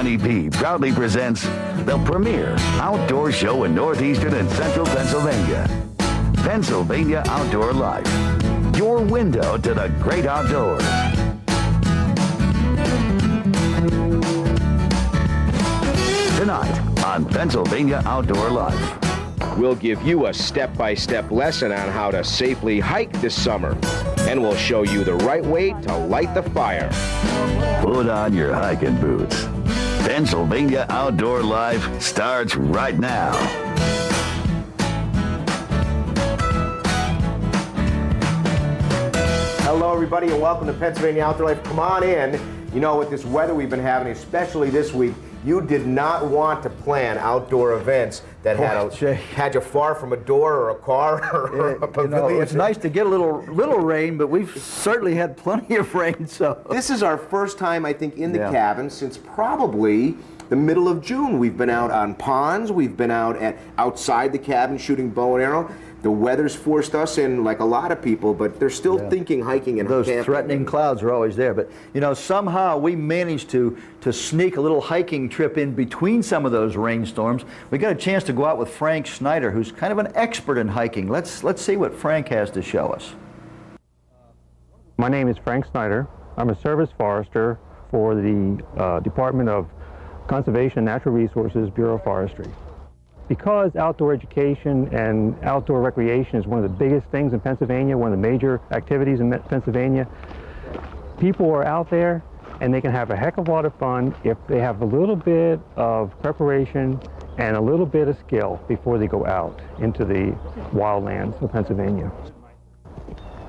WNEP proudly presents the premier outdoor show in northeastern and central Pennsylvania. Pennsylvania Outdoor Life, your window to the great outdoors. Tonight on Pennsylvania Outdoor Life. We'll give you a step-by-step lesson on how to safely hike this summer, and we'll show you the right way to light the fire. Put on your hiking boots. Pennsylvania Outdoor Life starts right now. Hello, everybody, and welcome to Pennsylvania Outdoor Life. Come on in. You know, with this weather we've been having, especially this week, you did not want to plan outdoor events that had you far from a door or a car or a pavilion. It's nice to get a little rain, but we've certainly had plenty of rain. So this is our first time, I think, in the cabin since probably the middle of June. We've been out on ponds. We've been out outside the cabin shooting bow and arrow. The weather's forced us in, like a lot of people, but they're still thinking hiking and those camping. threatening clouds are always there. But you know, somehow we managed to sneak a little hiking trip in between some of those rainstorms. We got a chance to go out with Frank Snyder, who's kind of an expert in hiking. Let's see what Frank has to show us. My name is Frank Snyder. I'm a service forester for the Department of Conservation and Natural Resources, Bureau of Forestry. Because outdoor education and outdoor recreation is one of the biggest things in Pennsylvania, one of the major activities in Pennsylvania, people are out there and they can have a heck of a lot of fun if they have a little bit of preparation and a little bit of skill before they go out into the wildlands of Pennsylvania.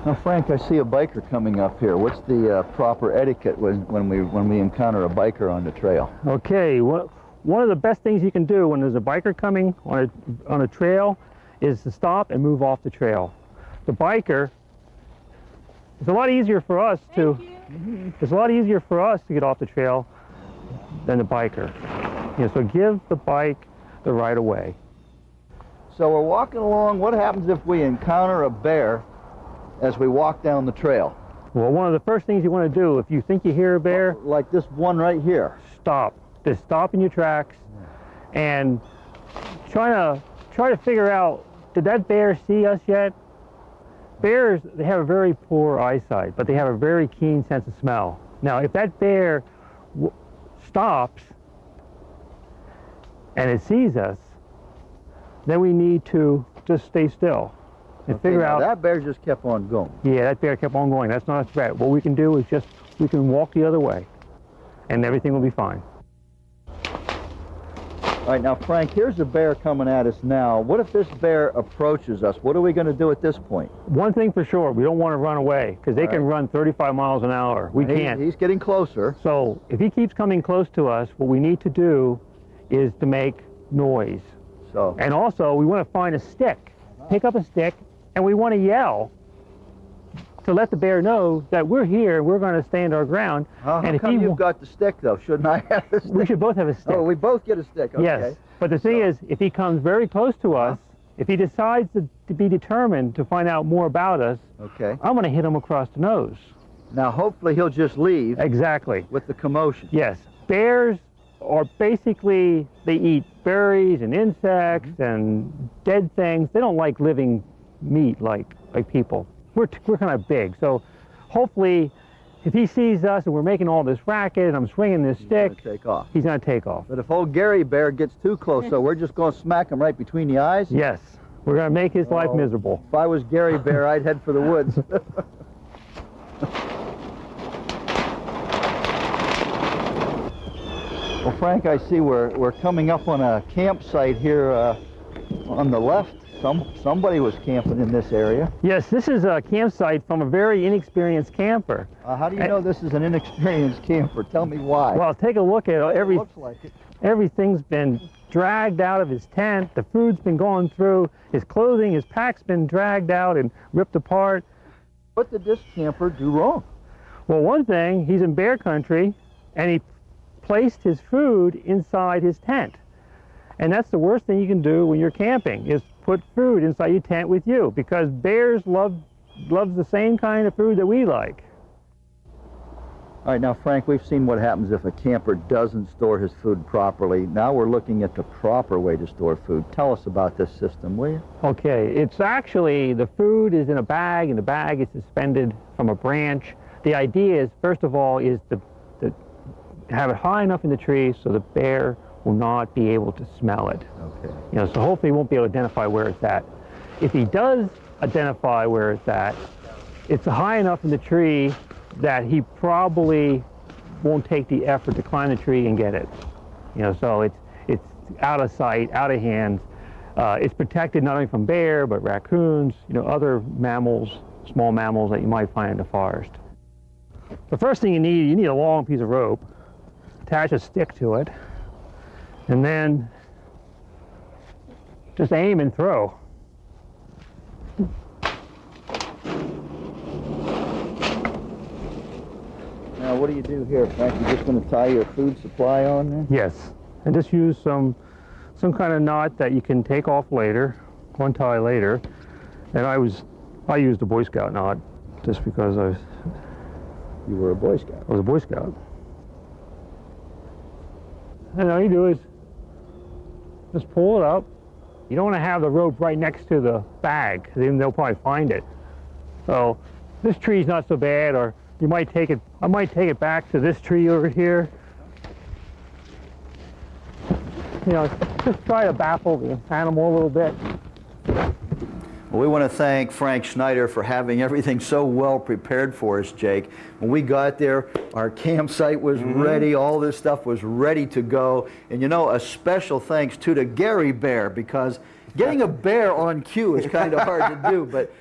Now, Frank, I see a biker coming up here. What's the proper etiquette when we encounter a biker on the trail? Okay. One of the best things you can do when there's a biker coming on a trail is to stop and move off the trail. The biker, it's a lot easier for us to get off the trail than the biker. You know, so give the bike the right of way. So we're walking along. What happens if we encounter a bear as we walk down the trail? Well, one of the first things you want to do if you think you hear a bear, like this one right here, stop. Just stop in your tracks and try to figure out, did that bear see us yet? Bears, they have a very poor eyesight, but they have a very keen sense of smell. Now, if that bear stops and it sees us, then we need to just stay still and figure out. That bear just kept on going. Yeah, that bear kept on going. That's not a threat. What we can do is we can walk the other way and everything will be fine. All right, now, Frank, here's a bear coming at us now. What if this bear approaches us? What are we going to do at this point? One thing for sure, we don't want to run away, because they can run 35 miles an hour. We can't. He's getting closer. So if he keeps coming close to us, what we need to do is to make noise. And also, we want to find a stick, pick up a stick, and we want to yell to let the bear know that we're here, we're going to stand our ground. How come you've got the stick, though? Shouldn't I have the stick? We should both have a stick. Oh, we both get a stick, okay. Yes, but the thing is, if he comes very close to us, if he decides to be determined to find out more about us, I'm going to hit him across the nose. Now, hopefully he'll just leave. Exactly. With the commotion. Yes. Bears are basically, they eat berries and insects and dead things. They don't like living meat like people. We're kind of big, so hopefully if he sees us and we're making all this racket and I'm swinging this stick, he's going to take off. But if old Gary Bear gets too close, so we're just going to smack him right between the eyes? Yes, we're going to make his life miserable. If I was Gary Bear, I'd head for the woods. Well, Frank, I see we're coming up on a campsite here on the left. Somebody was camping in this area. Yes, this is a campsite from a very inexperienced camper. How do you know this is an inexperienced camper? Tell me why. Well, take a look at everything's been dragged out of his tent. The food's been going through. His clothing, his pack's been dragged out and ripped apart. What did this camper do wrong? Well, one thing, he's in bear country, and he placed his food inside his tent. And that's the worst thing you can do when you're camping, is put food inside your tent with you, because bears love the same kind of food that we like. All right, now Frank, we've seen what happens if a camper doesn't store his food properly. Now we're looking at the proper way to store food. Tell us about this system, will you? Okay, it's actually, the food is in a bag, and the bag is suspended from a branch. The idea is, first of all, is to have it high enough in the tree so the bear will not be able to smell it. Okay. You know, so hopefully he won't be able to identify where it's at. If he does identify where it's at, it's high enough in the tree that he probably won't take the effort to climb the tree and get it. You know, so it's out of sight, out of hands. It's protected not only from bear, but raccoons, you know, other mammals, small mammals that you might find in the forest. The first thing you need a long piece of rope, attach a stick to it, and then just aim and throw. Now, what do you do here, Frank? You're just going to tie your food supply on there? Yes, and just use some kind of knot that you can take off later, untie later. And I used a Boy Scout knot just because You were a Boy Scout. I was a Boy Scout. And all you do is just pull it up. You don't want to have the rope right next to the bag, because then they'll probably find it. So this tree's not so bad, or you might take it, I might take it back to this tree over here. You know, just try to baffle the animal a little bit. Well, we want to thank Frank Schneider for having everything so well prepared for us, Jake. When we got there, our campsite was ready, all this stuff was ready to go. And you know, a special thanks too to Gary Bear, because getting a bear on cue is kind of hard to do, but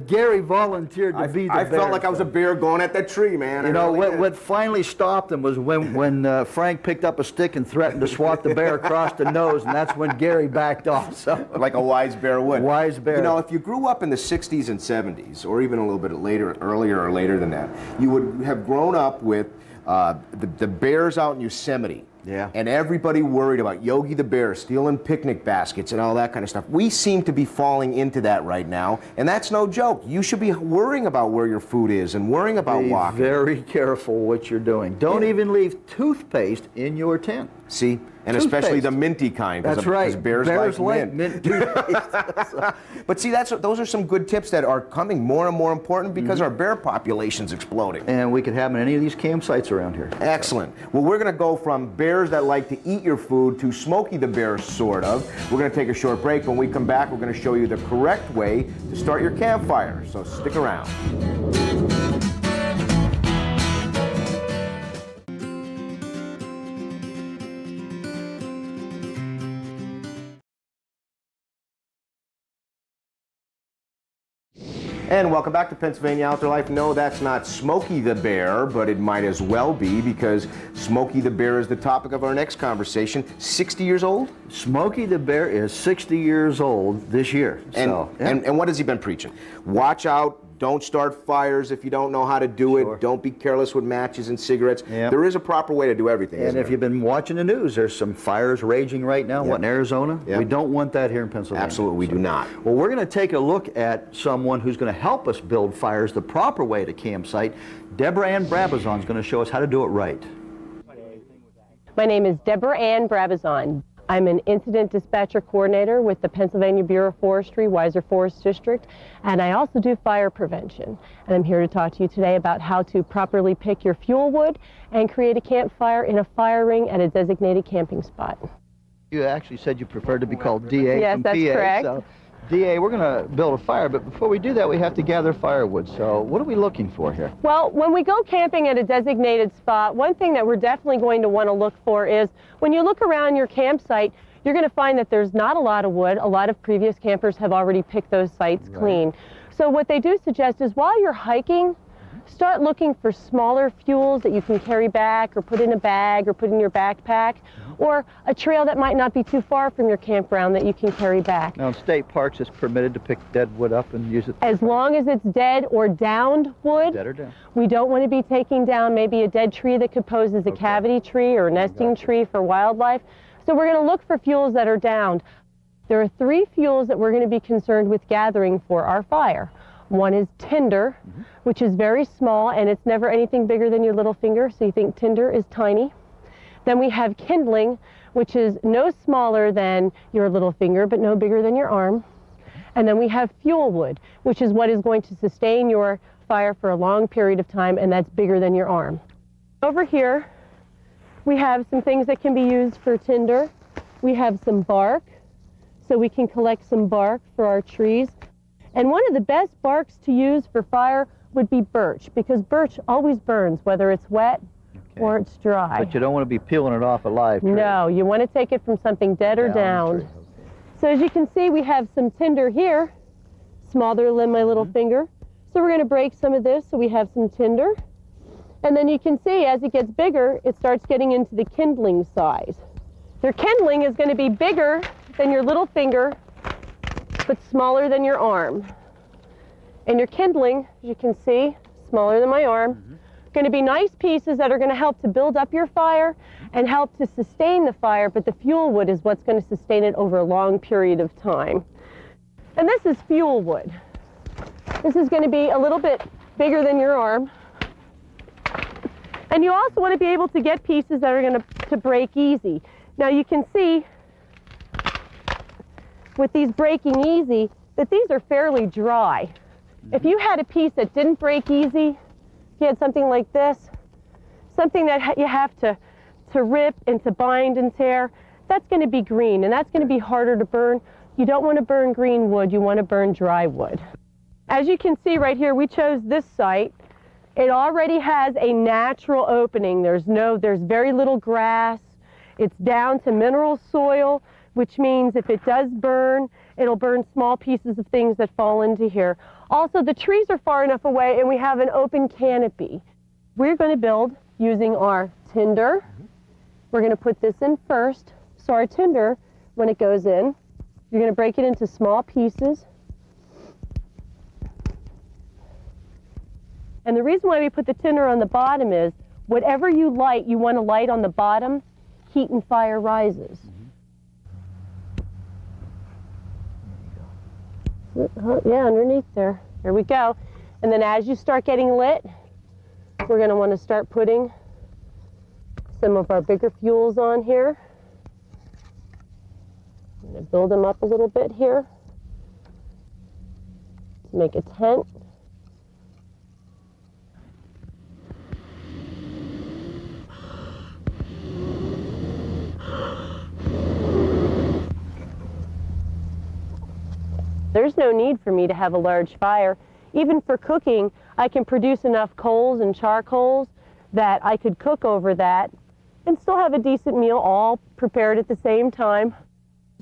Gary volunteered to be the bear. I felt like I was a bear going at that tree, man. You know, what finally stopped him was when Frank picked up a stick and threatened to swat the bear across the nose, and that's when Gary backed off. So, like a wise bear would. Wise bear. You know, if you grew up in the 60s and 70s, or even a little bit earlier or later than that, you would have grown up with the bears out in Yosemite. Yeah. And everybody worried about Yogi the Bear stealing picnic baskets and all that kind of stuff. We seem to be falling into that right now, and that's no joke. You should be worrying about where your food is and worrying about walking. Be very careful what you're doing. Don't even leave toothpaste in your tent. See? And Toothpaste. especially the minty kind. That's right. Because bears like mint. toothpaste. But see, those are some good tips that are coming more and more important because our bear population's exploding. And we could have them in any of these campsites around here. Excellent. Well, we're going to go from bears that like to eat your food to Smokey the Bear, sort of. We're going to take a short break. When we come back, we're going to show you the correct way to start your campfire. So stick around. And welcome back to Pennsylvania Outdoor Life. No, that's not Smokey the Bear, but it might as well be, because Smokey the Bear is the topic of our next conversation. 60 years old? Smokey the Bear is 60 years old this year. And, so, yeah. and what has he been preaching? Watch out. Don't start fires if you don't know how to do it. Don't be careless with matches and cigarettes. Yep. There is a proper way to do everything. And if you've been watching the news, there's some fires raging right now. What, in Arizona? Yep. We don't want that here in Pennsylvania. Absolutely, we do not. Well, we're going to take a look at someone who's going to help us build fires the proper way at a campsite. Deborah Ann Brabazon is going to show us how to do it right. My name is Deborah Ann Brabazon. I'm an incident dispatcher coordinator with the Pennsylvania Bureau of Forestry, Weiser Forest District, and I also do fire prevention. And I'm here to talk to you today about how to properly pick your fuel wood and create a campfire in a fire ring at a designated camping spot. You actually said you preferred to be called DA Yes, from that's PA. correct. So, DA, we're going to build a fire, but before we do that, we have to gather firewood. So what are we looking for here? Well, when we go camping at a designated spot, one thing that we're definitely going to want to look for is when you look around your campsite, you're going to find that there's not a lot of wood. A lot of previous campers have already picked those sites clean. So what they do suggest is while you're hiking, start looking for smaller fuels that you can carry back or put in a bag or put in your backpack, or a trail that might not be too far from your campground that you can carry back. Now, in state parks, it's permitted to pick dead wood up and use it. As long as it's dead or downed wood. Dead or down. We don't want to be taking down maybe a dead tree that could pose as a cavity tree or a nesting tree for wildlife. So we're going to look for fuels that are downed. There are 3 fuels that we're going to be concerned with gathering for our fire. One is tinder, which is very small, and it's never anything bigger than your little finger, so you think tinder is tiny. Then we have kindling, which is no smaller than your little finger, but no bigger than your arm. And then we have fuel wood, which is what is going to sustain your fire for a long period of time, and that's bigger than your arm. Over here, we have some things that can be used for tinder. We have some bark, so we can collect some bark for our trees. And one of the best barks to use for fire would be birch, because birch always burns, whether it's wet or it's dry. But you don't want to be peeling it off a live tree. No, you want to take it from something dead or downed. Okay. So as you can see, we have some tinder here, smaller than my little finger. So we're going to break some of this so we have some tinder. And then you can see as it gets bigger, it starts getting into the kindling size. Your kindling is going to be bigger than your little finger, but smaller than your arm. And your kindling, as you can see, smaller than my arm, going to be nice pieces that are going to help to build up your fire and help to sustain the fire, but the fuel wood is what's going to sustain it over a long period of time. And this is fuel wood. This is going to be a little bit bigger than your arm. And you also want to be able to get pieces that are going to break easy. Now you can see with these breaking easy that these are fairly dry. If you had a piece that didn't break easy, if you had something like this, something that you have to rip and to bind and tear, that's going to be green, and that's going to be harder to burn. You don't want to burn green wood, you want to burn dry wood. As you can see right here, we chose this site. It already has a natural opening. There's very little grass. It's down to mineral soil, which means if it does burn, it'll burn small pieces of things that fall into here. Also, the trees are far enough away and we have an open canopy. We're going to build using our tinder. We're going to put this in first. So our tinder, when it goes in, you're going to break it into small pieces. And the reason why we put the tinder on the bottom is whatever you light, you want to light on the bottom, heat and fire rises. Yeah, underneath there. There we go. And then as you start getting lit, we're going to want to start putting some of our bigger fuels on here. I'm going to build them up a little bit here to make a tent. There's no need for me to have a large fire. Even for cooking, I can produce enough coals and charcoals that I could cook over that and still have a decent meal all prepared at the same time.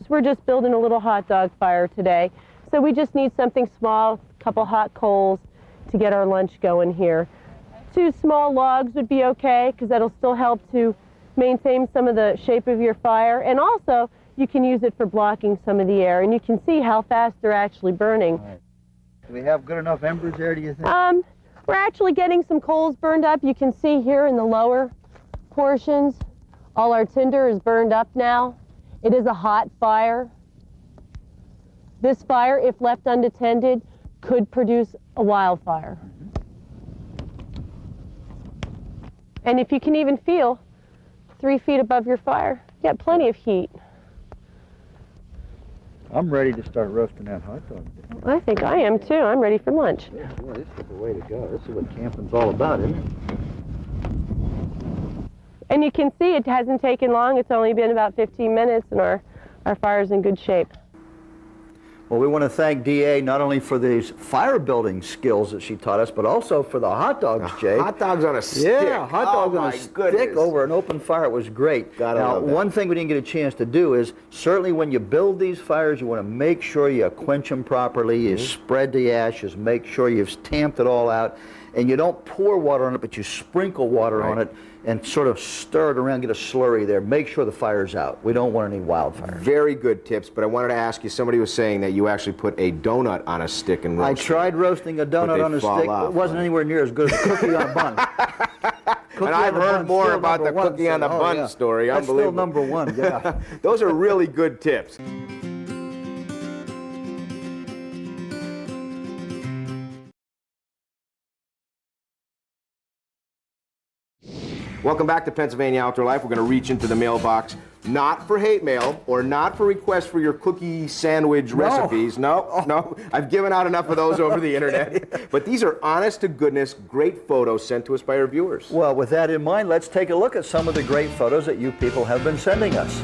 We're just building a little hot dog fire today, so we just need something small, a couple hot coals to get our lunch going here. 2 small logs would be okay because that'll still help to maintain some of the shape of your fire, and also you can use it for blocking some of the air, and you can see how fast they're actually burning. Right. Do we have good enough embers there, do you think? We're actually getting some coals burned up. You can see here in the lower portions, all our tinder is burned up now. It is a hot fire. This fire, if left unattended, could produce a wildfire. And if you can even feel 3 feet above your fire, you got plenty of heat. I'm ready to start roasting that hot dog. I think I am too. I'm ready for lunch. Yeah, boy, this is the way to go. This is what camping's all about, isn't it? And you can see it hasn't taken long. It's only been about 15 minutes and our fire's in good shape. Well, we want to thank DA not only for these fire building skills that she taught us, but also for the hot dogs, Jay. Hot dogs on a stick. Yeah, hot dogs on a stick over an open fire. It was great. Now, one thing we didn't get a chance to do is, certainly when you build these fires, you want to make sure you quench them properly, you spread the ashes, make sure you've tamped it all out, and you don't pour water on it, but you sprinkle water on it and sort of stir it around, get a slurry there. Make sure the fire's out. We don't want any wildfires. Very good tips, but I wanted to ask you, somebody was saying that you actually put a donut on a stick and roasted. I tried roasting a donut on a stick. It wasn't anywhere near as good as a cookie on a bun. And I've heard more about the cookie on the bun story. That's still number one, yeah. Those are really good tips. Welcome back to Pennsylvania Outdoor Life. We're going to reach into the mailbox, not for hate mail or not for requests for your cookie sandwich recipes. No. I've given out enough of those over the internet. But these are honest to goodness, great photos sent to us by our viewers. Well, with that in mind, let's take a look at some of the great photos that you people have been sending us.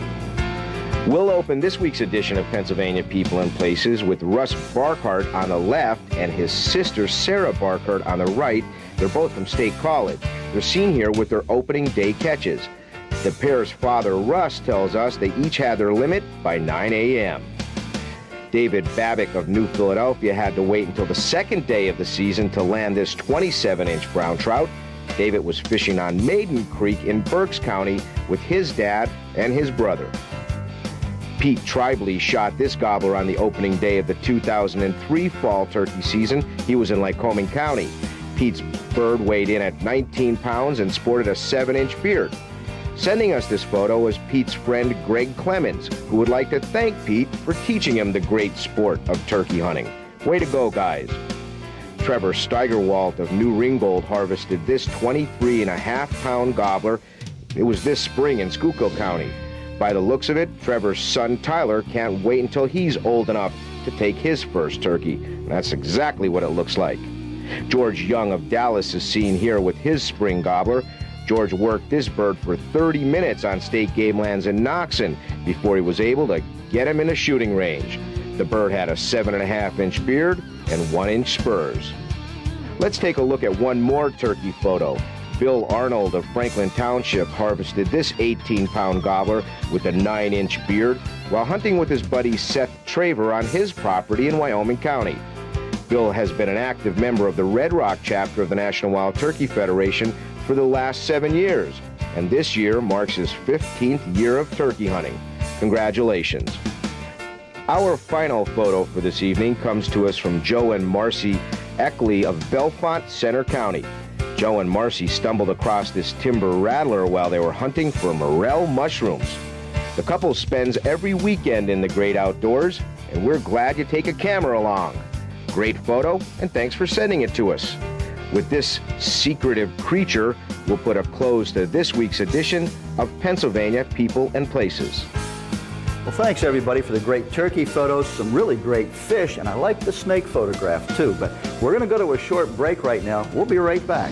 We'll open this week's edition of Pennsylvania People and Places with Russ Barkhart on the left and his sister Sarah Barkhart on the right. They're both from State College. They're seen here with their opening day catches. The pair's father, Russ, tells us they each had their limit by 9 a.m. David Babick of New Philadelphia had to wait until the second day of the season to land this 27-inch brown trout. David was fishing on Maiden Creek in Berks County with his dad and his brother. Pete Tribely shot this gobbler on the opening day of the 2003 fall turkey season. He was in Lycoming County. Pete's bird weighed in at 19 pounds and sported a 7-inch beard. Sending us this photo was Pete's friend Greg Clemens, who would like to thank Pete for teaching him the great sport of turkey hunting. Way to go, guys. Trevor Steigerwalt of New Ringgold harvested this 23.5-pound gobbler. It was this spring in Schuylkill County. By the looks of it, Trevor's son Tyler can't wait until he's old enough to take his first turkey. And that's exactly what it looks like. George Young of Dallas is seen here with his spring gobbler. George worked this bird for 30 minutes on state game lands in Knoxon before he was able to get him in a shooting range. The bird had a 7.5-inch beard and 1-inch spurs. Let's take a look at one more turkey photo. Bill Arnold of Franklin Township harvested this 18-pound gobbler with a 9-inch beard while hunting with his buddy Seth Traver on his property in Wyoming County. Bill has been an active member of the Red Rock chapter of the National Wild Turkey Federation for the last 7 years, and this year marks his 15th year of turkey hunting. Congratulations. Our final photo for this evening comes to us from Joe and Marcy Eckley of Bellefonte, Center County. Joe and Marcy stumbled across this timber rattler while they were hunting for morel mushrooms. The couple spends every weekend in the great outdoors, and we're glad you take a camera along. Great photo, and thanks for sending it to us. With this secretive creature, we'll put a close to this week's edition of Pennsylvania People and Places. Well, thanks everybody for the great turkey photos, some really great fish, and I like the snake photograph too. But we're going to go to a short break right now. We'll be right back.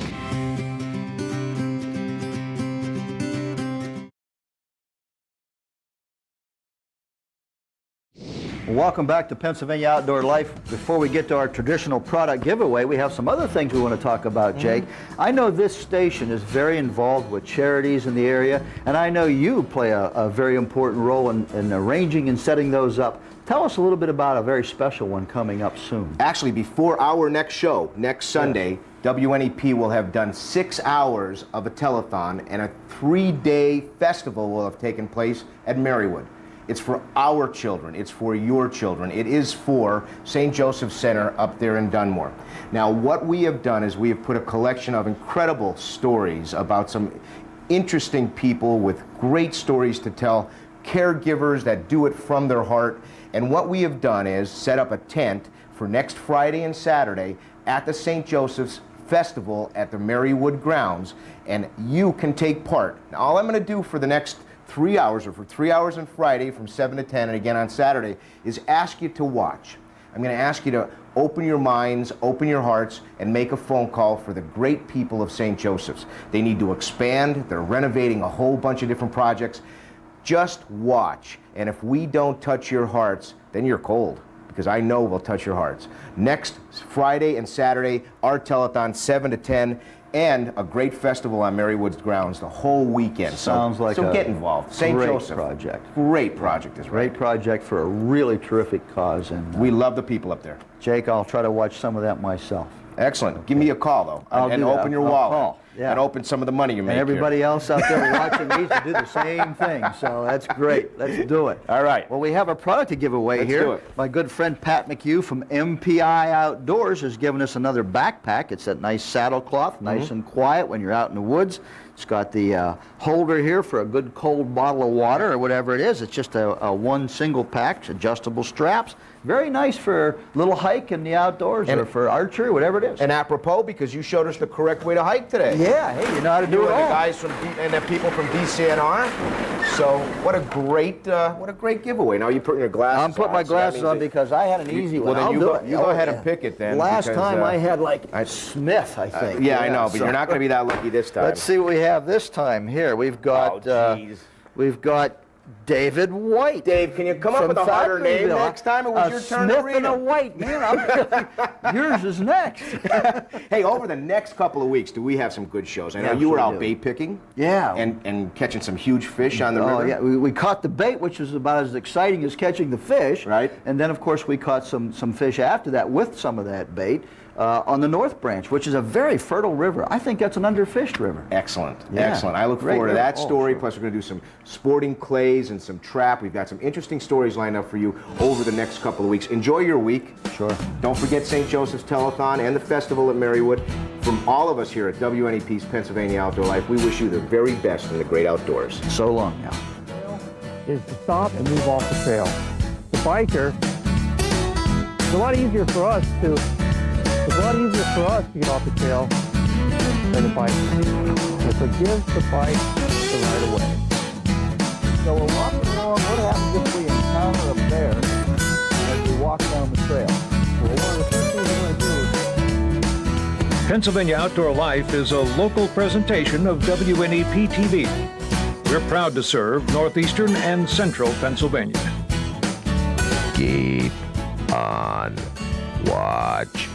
Welcome back to Pennsylvania Outdoor Life. Before we get to our traditional product giveaway, we have some other things we want to talk about, Jake. I know this station is very involved with charities in the area, and I know you play a very important role in arranging and setting those up. Tell us a little bit about a very special one coming up soon. Actually, before our next show, next Sunday, WNEP will have done 6 hours of a telethon, and a 3-day festival will have taken place at Marywood. It's for our children. It's for your children. It is for St. Joseph's Center up there in Dunmore. Now, what we have done is we have put a collection of incredible stories about some interesting people with great stories to tell, caregivers that do it from their heart. And what we have done is set up a tent for next Friday and Saturday at the St. Joseph's Festival at the Marywood grounds, and you can take part. Now, all I'm going to do for the next 3 hours, or for 3 hours on Friday from 7 to 10 and again on Saturday, is ask you to watch. I'm going to ask you to open your minds, open your hearts, and make a phone call for the great people of St. Joseph's. They need to expand. They're renovating a whole bunch of different projects. Just watch. And if we don't touch your hearts, then you're cold, because I know we'll touch your hearts. Next Friday and Saturday, our telethon 7 to 10. And a great festival on Marywood's grounds the whole weekend. Sounds like so get involved. St. Joseph. Project. Great project is right. Great project for a really terrific cause. And we love the people up there. Jake, I'll try to watch some of that myself. Excellent. Give me a call, though. And open your wallet. And open some of the money you make. And everybody here. else out there watching needs to do the same thing. So that's great. Let's do it. All right. Well, we have a product to give away here. Let's do it. My good friend Pat McHugh from MPI Outdoors has given us another backpack. It's that nice saddle cloth, nice and quiet when you're out in the woods. It's got the holder here for a good cold bottle of water or whatever it is. It's just a one single pack, adjustable straps. Very nice for a little hike in the outdoors or for archery, whatever it is. And apropos, because you showed us the correct way to hike today. Yeah, hey, you know how to do You it and the all. guys from and the people from DCNR. So what a great giveaway. Now you put your glasses on. I'm putting my so that glasses means on that- because I had an easy one. Well, then I'll you do go, it. you go ahead and pick it then. Last because, time I had like Smith, I think. yeah, I know, but so- you're not going to be that lucky this time. Let's see what we have this time here. We've got jeez. we've got David White. Dave, can you come up from with a harder name Factoryville. next time? It was your turn to Smith read and a them. White, man. Yours is next. Hey, over the next couple of weeks, do we have some good shows? I know Yes, you were we out do. bait picking. Yeah. And catching some huge fish on the river. Oh yeah, we caught the bait, which was about as exciting as catching the fish. Right. And then of course we caught some fish after that with some of that bait on the North Branch, which is a very fertile river. I think that's an underfished river. Excellent, Yeah, excellent. I look great forward to river. that Oh, story. sure. Plus, we're going to do some sporting clays and some trap. We've got some interesting stories lined up for you over the next couple of weeks. Enjoy your week. Sure. Don't forget St. Joseph's Telethon and the festival at Marywood. From all of us here at WNEP's Pennsylvania Outdoor Life, we wish you the very best in the great outdoors. So long now. Is to stop and move off the trail. The biker, it's a lot easier for us to get off the trail than the biker. And so give the bike the right of way. So we're walking along. What happens if we encounter a bear as we walk down the trail? Well, one of the first things we're going to do is Pennsylvania Outdoor Life is a local presentation of WNEP TV. We're proud to serve northeastern and central Pennsylvania. Keep on watching.